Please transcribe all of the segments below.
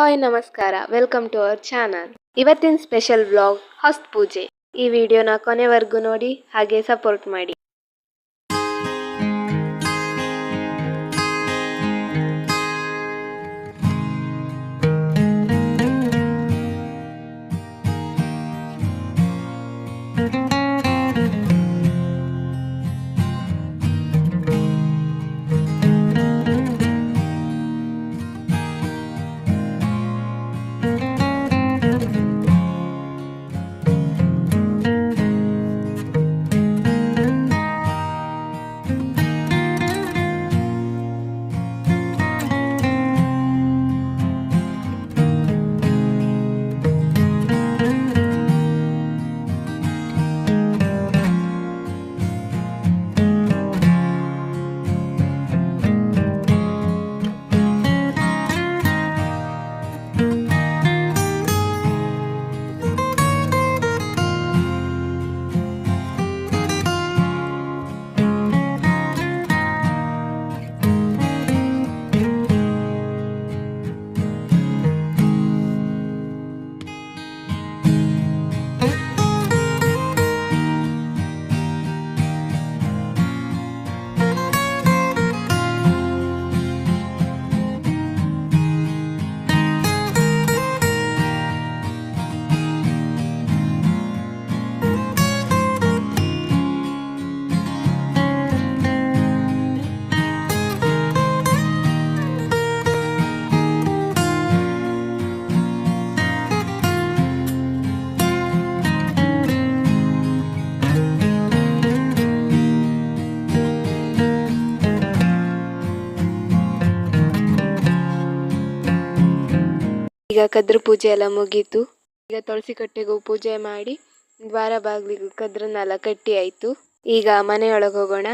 Hi ನಮಸ್ಕಾರ, welcome to our channel. ಇವತ್ತಿನ special vlog ಹಸ್ತ್ ಪೂಜೆ. ಈ ವಿಡಿಯೋನ ಕೊನೆವರೆಗೂ ನೋಡಿ ಹಾಗೆ ಸಪೋರ್ಟ್ ಮಾಡಿ. ಈಗ ಕದ್ರ ಪೂಜೆ ಎಲ್ಲ ಮುಗೀತು. ಈಗ ತುಳಸಿ ಕಟ್ಟೆಗೂ ಪೂಜೆ ಮಾಡಿ ದ್ವಾರ ಬಾಗಿಲಿಗೂ ಕದ್ರನ್ನೆಲ್ಲ ಕಟ್ಟಿ ಆಯ್ತು. ಈಗ ಮನೆಯೊಳಗೆ ಹೋಗೋಣ.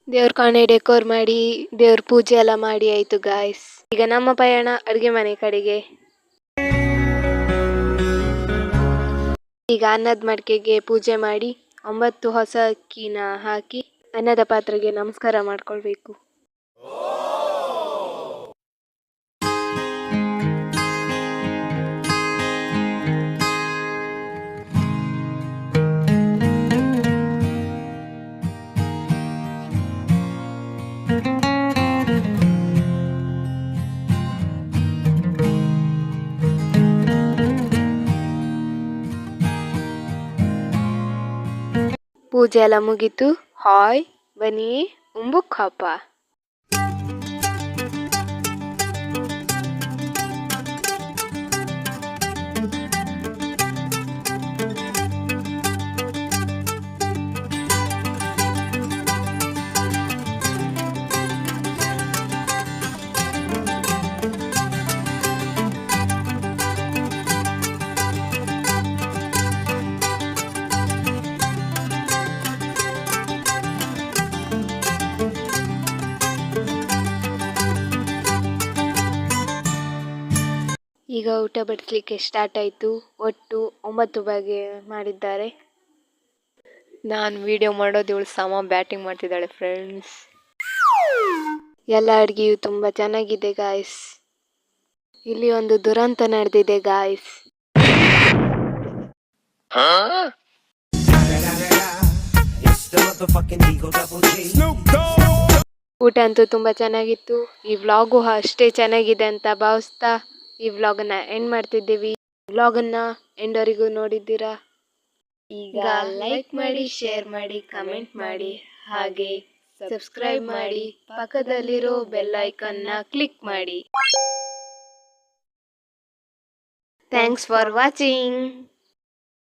ದೇವ್ರ ಕಾಣೆ ಡೆಕೋರ್ ಮಾಡಿ ದೇವ್ರ ಪೂಜೆ ಎಲ್ಲ ಮಾಡಿ ಆಯ್ತು ಗಾಯ್ಸ್. ಈಗ ನಮ್ಮ ಪಯಣ ಅಡುಗೆ ಮನೆ ಕಡೆಗೆ. ಈಗ ಅನ್ನದ ಮಡಿಕೆಗೆ ಪೂಜೆ ಮಾಡಿ 9 ಹೊಸ ಅಕ್ಕಿನ ಹಾಕಿ ಅನ್ನದ ಪಾತ್ರೆಗೆ ನಮಸ್ಕಾರ ಮಾಡ್ಕೊಳ್ಬೇಕು. ಪೂಜೆ ಎಲ್ಲ ಮುಗೀತು. ಹಾಯ್ ಬನ್ನಿ ಉಂಬುಕ್ ಹಬ್ಬ. ಈಗ ಊಟ ಬಡಿಸ್ಲಿಕ್ಕೆ ಸ್ಟಾರ್ಟ್ ಆಯಿತು. ಒಟ್ಟು 9 ಬಗೆ ಮಾಡಿದ್ದಾರೆ. ನಾನು ವಿಡಿಯೋ ಮಾಡೋದು ಇವಳು ಸಮ ಬ್ಯಾಟಿಂಗ್ ಮಾಡ್ತಿದ್ದಾಳೆ ಫ್ರೆಂಡ್ಸ್. ಎಲ್ಲ ಅಡುಗೆಯು ತುಂಬ ಚೆನ್ನಾಗಿದೆ ಗಾಯ್ಸ್. ಇಲ್ಲಿ ಒಂದು ದುರಂತ ನಡೆದಿದೆ ಗಾಯ್ಸ್. ಊಟ ಅಂತೂ ತುಂಬ ಚೆನ್ನಾಗಿತ್ತು. ಈ ವ್ಲಾಗು ಅಷ್ಟೇ ಚೆನ್ನಾಗಿದೆ ಅಂತ ಭಾವಿಸ್ತಾ ಈ ವ್ಲಾಗನ್ನ ಎಂಡ್ ಮಾಡ್ತಿದ್ದೀವಿ. ವ್ಲಾಗನ್ನ ಎಂಡವರೆಗೂ ನೋಡಿದ್ದೀರಾ. ಈಗ ಲೈಕ್ ಮಾಡಿ, ಶೇರ್ ಮಾಡಿ, ಕಮೆಂಟ್ ಮಾಡಿ, ಹಾಗೆ ಸಬ್ಸ್ಕ್ರೈಬ್ ಮಾಡಿ, ಪಕ್ಕದಲ್ಲಿರೋ ಬೆಲ್ ಐಕನ್ನ ಕ್ಲಿಕ್ ಮಾಡಿ. Thanks for watching.